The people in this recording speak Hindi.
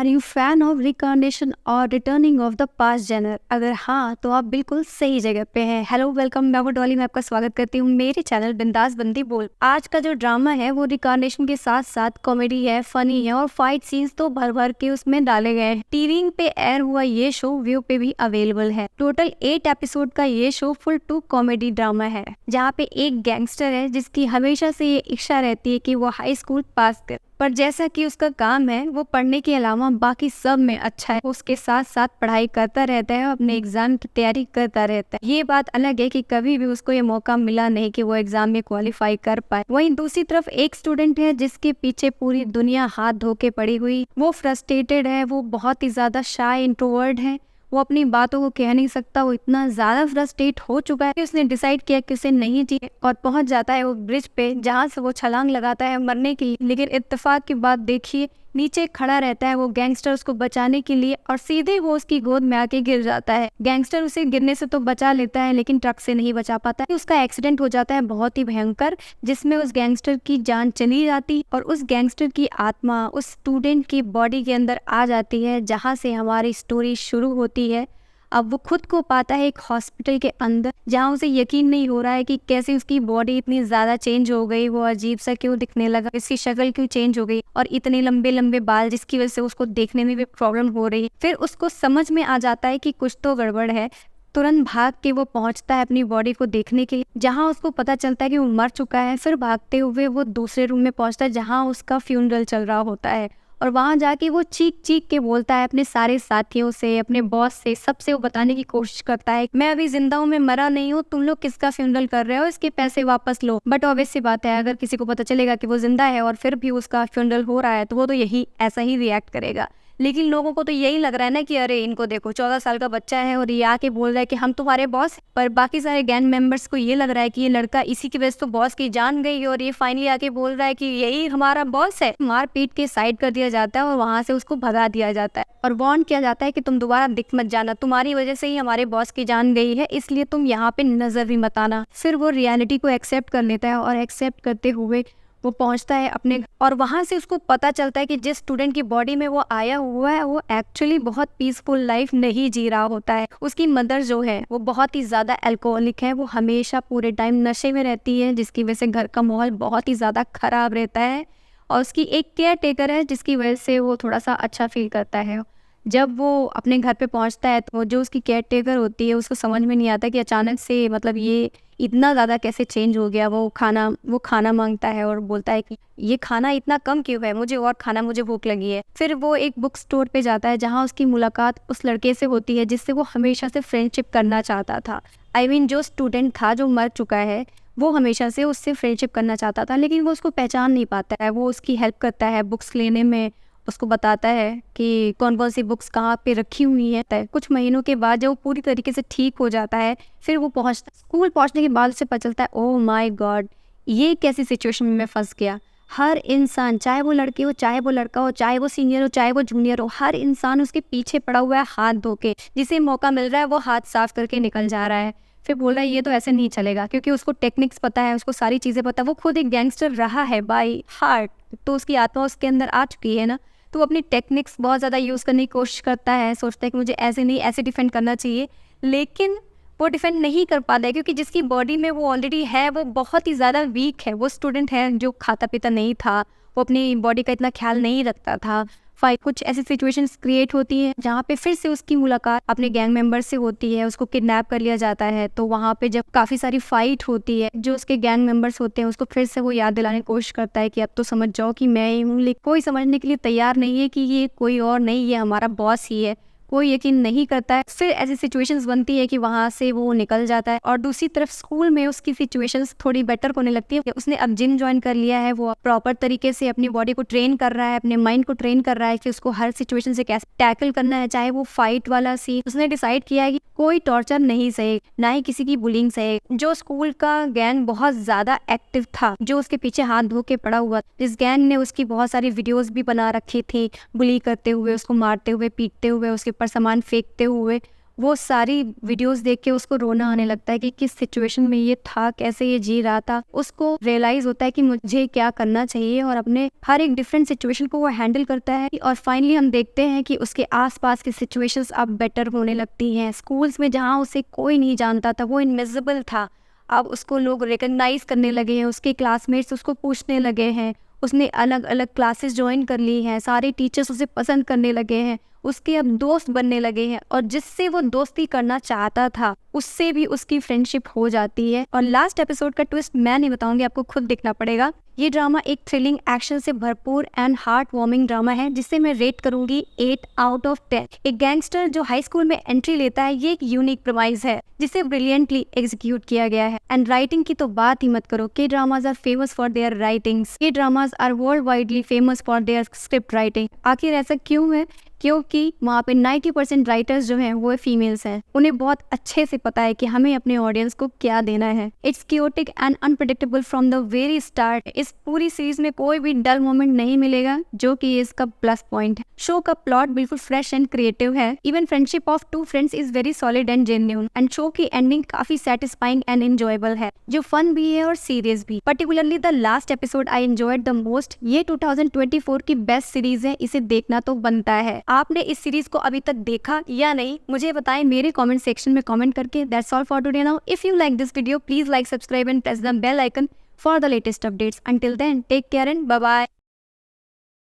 Are you fan of reincarnation और returning of the past genre? अगर हाँ तो आप बिल्कुल सही जगह पे हैं। हेलो वेलकम, मैं वो डॉली, मैं आपका स्वागत करती हूँ मेरे चैनल बिंदास बंदी बोल। आज का जो ड्रामा है वो रिकार्नेशन के साथ साथ कॉमेडी है, फनी है और फाइट सीन्स तो भर भर के उसमें डाले गए हैं। टीवी पे एयर हुआ ये शो व्यू पे भी अवेलेबल है। टोटल 8 एपिसोड का ये show full to comedy drama है, जहाँ पे एक गैंगस्टर है जिसकी हमेशा से ये इच्छा रहती है कि वो हाई स्कूल पास करे, पर जैसा कि उसका काम है वो पढ़ने के अलावा बाकी सब में अच्छा है, उसके साथ साथ पढ़ाई करता रहता है, अपने एग्जाम की तैयारी करता रहता है। ये बात अलग है कि कभी भी उसको ये मौका मिला नहीं कि वो एग्जाम में क्वालिफाई कर पाए। वहीं दूसरी तरफ एक स्टूडेंट है जिसके पीछे पूरी दुनिया हाथ धो के पड़ी हुई, वो फ्रस्ट्रेटेड है, वो बहुत ही ज्यादा शाय इंट्रोवर्ट है, वो अपनी बातों को कह नहीं सकता, वो इतना ज्यादा फ्रस्ट्रेट हो चुका है कि उसने डिसाइड किया कि उसे नहीं चाहिए और पहुंच जाता है वो ब्रिज पे जहां से वो छलांग लगाता है मरने के लिए। लेकिन इत्तेफाक की बात देखिए, नीचे खड़ा रहता है वो गैंगस्टर उसको बचाने के लिए और सीधे वो उसकी गोद में आके गिर जाता है। गैंगस्टर उसे गिरने से तो बचा लेता है लेकिन ट्रक से नहीं बचा पाता है। उसका एक्सीडेंट हो जाता है बहुत ही भयंकर, जिसमें उस गैंगस्टर की जान चली जाती और उस गैंगस्टर की आत्मा उस स्टूडेंट की बॉडी के अंदर आ जाती है, जहाँ से हमारी स्टोरी शुरू होती है। अब वो खुद को पाता है एक हॉस्पिटल के अंदर, जहाँ उसे यकीन नहीं हो रहा है कि कैसे उसकी बॉडी इतनी ज्यादा चेंज हो गई, वो अजीब सा क्यों दिखने लगा, इसकी शक्ल क्यों चेंज हो गई और इतने लंबे लंबे बाल जिसकी वजह से उसको देखने में भी प्रॉब्लम हो रही है। फिर उसको समझ में आ जाता है कि कुछ तो गड़बड़ है। तुरंत भाग के वो पहुंचता है अपनी बॉडी को देखने के लिए, जहाँ उसको पता चलता है कि वो मर चुका है। फिर भागते हुए वो दूसरे रूम में पहुंचता है जहाँ उसका फ्यूनरल चल रहा होता है और वहां जाके वो चीख चीख के बोलता है अपने सारे साथियों से, अपने बॉस से, सबसे वो बताने की कोशिश करता है मैं अभी जिंदा हूँ, मैं मरा नहीं हूँ, तुम लोग किसका फ्यूनरल कर रहे हो, इसके पैसे वापस लो। बट ऑब्वियस सी बात है, अगर किसी को पता चलेगा कि वो जिंदा है और फिर भी उसका फ्यूनरल हो रहा है तो वो तो यही ऐसा ही रिएक्ट करेगा। लेकिन लोगों को तो यही लग रहा है ना कि अरे इनको देखो, 14 साल का बच्चा है और ये आके बोल रहा है कि हम तुम्हारे बॉस। पर बाकी सारे गैंग मेंबर्स को ये लग रहा है कि ये लड़का इसी की वजह से तो बॉस की जान गई और ये फाइनली आके बोल रहा है कि यही हमारा बॉस है। मार पीट के साइड कर दिया जाता है और वहां से उसको भगा दिया जाता है और वार्न किया जाता है कि तुम दोबारा दिख मत जाना, तुम्हारी वजह से ही हमारे बॉस की जान गई है, इसलिए तुम यहाँ पे नजर भी मत आना। फिर वो रियलिटी को एक्सेप्ट कर लेता है और एक्सेप्ट करते हुए वो पहुंचता है अपने और वहां से उसको पता चलता है कि जिस स्टूडेंट की बॉडी में वो आया हुआ है वो एक्चुअली बहुत पीसफुल लाइफ नहीं जी रहा होता है। उसकी मदर जो है वो बहुत ही ज्यादा अल्कोहलिक है, वो हमेशा पूरे टाइम नशे में रहती है, जिसकी वजह से घर का माहौल बहुत ही ज्यादा खराब रहता है। और उसकी एक केयर टेकर है जिसकी वजह से वो थोड़ा सा अच्छा फील करता है। जब वो अपने घर पे पहुंचता है तो जो उसकी केयर टेकर होती है उसको समझ में नहीं आता कि अचानक से मतलब ये इतना ज़्यादा कैसे चेंज हो गया। वो खाना मांगता है और बोलता है कि ये खाना इतना कम क्यों है, मुझे और खाना, मुझे भूख लगी है। फिर वो एक बुक स्टोर पे जाता है जहाँ उसकी मुलाकात उस लड़के से होती है जिससे वो हमेशा से फ्रेंडशिप करना चाहता था। जो स्टूडेंट था जो मर चुका है वो हमेशा से उससे फ्रेंडशिप करना चाहता था, लेकिन वो उसको पहचान नहीं पाता है। वो उसकी हेल्प करता है बुक्स लेने में, उसको बताता है कि कौन कौन सी बुक्स कहाँ पे रखी हुई हैं। कुछ महीनों के बाद जब वो पूरी तरीके से ठीक हो जाता है फिर वो स्कूल पहुंचने के बाद उसे पता चलता है ओह माय गॉड, ये कैसी सिचुएशन में मैं फंस गया। हर इंसान, चाहे वो लड़की हो, चाहे वो लड़का हो, चाहे वो सीनियर हो, चाहे वो जूनियर हो, हर इंसान उसके पीछे पड़ा हुआ है हाथ धो के। जिसे मौका मिल रहा है वो हाथ साफ करके निकल जा रहा है। फिर बोल रहा है ये तो ऐसे नहीं चलेगा, क्योंकि उसको टेक्निक्स पता है, उसको सारी चीज़ें पता है, वो खुद एक गैंगस्टर रहा है बाय हार्ट, तो उसकी आत्मा उसके अंदर आ चुकी है ना। तो वो अपनी टेक्निक्स बहुत ज़्यादा यूज़ करने की कोशिश करता है, सोचता है कि मुझे ऐसे नहीं ऐसे डिफेंड करना चाहिए, लेकिन वो डिफेंड नहीं कर पाता है क्योंकि जिसकी बॉडी में वो ऑलरेडी है वो बहुत ही ज़्यादा वीक है। वो स्टूडेंट है जो खाता पीता नहीं था, वो अपनी बॉडी का इतना ख्याल नहीं रखता था। कुछ ऐसी सिचुएशंस क्रिएट होती हैं जहाँ पे फिर से उसकी मुलाकात अपने गैंग मेंबर से होती है, उसको किडनैप कर लिया जाता है। तो वहाँ पे जब काफ़ी सारी फाइट होती है, जो उसके गैंग मेंबर्स होते हैं उसको फिर से वो याद दिलाने की कोशिश करता है कि अब तो समझ जाओ कि मैं ही हूँ, लेकिन कोई समझने के लिए तैयार नहीं है कि ये कोई और नहीं, ये हमारा बॉस ही है। कोई यकीन नहीं करता है। फिर ऐसी सिचुएशंस बनती है कि वहाँ से वो निकल जाता है और दूसरी तरफ स्कूल में उसकी सिचुएशंस थोड़ी बेटर होने लगती है। उसने अब जिम ज्वाइन कर लिया है, वो प्रॉपर तरीके से अपनी बॉडी को ट्रेन कर रहा है, अपने माइंड को ट्रेन कर रहा है कि उसको हर सिचुएशन से कैसे टैकल करना है। चाहे वो फाइट वाला सीन, उसने डिसाइड किया है कि कोई टॉर्चर नहीं सहे, ना ही किसी की बुलिंग सहे। जो स्कूल का गैंग बहुत ज्यादा एक्टिव था, जो उसके पीछे हाथ धो के पड़ा हुआ, जिस गैंग ने उसकी बहुत सारी वीडियोस भी बना रखी थी, बुली करते हुए, उसको मारते हुए, पीटते हुए, उसके ऊपर सामान फेंकते हुए, वो सारी वीडियोस देख के उसको रोना आने लगता है कि किस सिचुएशन में ये था, कैसे ये जी रहा था। उसको रियलाइज होता है कि मुझे क्या करना चाहिए और अपने हर एक डिफरेंट सिचुएशन को वो हैंडल करता है। और फाइनली हम देखते हैं कि उसके आसपास की सिचुएशंस अब बेटर होने लगती हैं। स्कूल्स में जहाँ उसे कोई नहीं जानता था, वो इनविजिबल था, अब उसको लोग रिकग्नाइज करने लगे हैं, उसके क्लासमेट्स उसको पूछने लगे हैं, उसने अलग अलग क्लासेस ज्वाइन कर ली हैं, सारे टीचर्स उसे पसंद करने लगे हैं, उसके अब दोस्त बनने लगे हैं और जिससे वो दोस्ती करना चाहता था उससे भी उसकी फ्रेंडशिप हो जाती है। और लास्ट एपिसोड का ट्विस्ट मैं नहीं बताऊंगी, आपको खुद देखना पड़ेगा। ये ड्रामा एक थ्रिलिंग एक्शन से भरपूर एंड हार्ट वार्मिंग ड्रामा है जिसे मैं रेट करूंगी 8 आउट ऑफ 10। एक गैंगस्टर जो हाई स्कूल में एंट्री लेता है, ये एक यूनिक प्रमाइस है जिसे ब्रिलियंटली एग्जीक्यूट किया गया है। एंड राइटिंग की तो बात ही मत करो, K dramas are famous for their writings. K dramas are world widely famous for their script writing. आखिर ऐसा क्यों है? क्योंकि वहाँ पे 90% राइटर्स जो हैं वो फीमेल्स हैं। उन्हें बहुत अच्छे से पता है कि हमें अपने ऑडियंस को क्या देना है। It's chaotic and unpredictable from the very start. इस पूरी सीरीज में कोई भी डल मोमेंट नहीं मिलेगा, जो कि इसका प्लस पॉइंट है। शो का प्लॉट बिल्कुल फ्रेश एंड क्रिएटिव है। Even friendship of two friends is very solid and genuine. And show की एंडिंग काफी सेटिस्फाइंग एंड एंजॉयबल है, जो फन भी है और सीरियस भी। Particularly the last episode I enjoyed the most. ये 2024 की बेस्ट सीरीज है, इसे देखना तो बनता है। आपने इस सीरीज को अभी तक देखा या नहीं, मुझे बताएं मेरे कमेंट सेक्शन में कमेंट करके। That's all for today now. If you like this video, please like, subscribe and press the bell icon for the latest updates. Until then, take care and bye bye.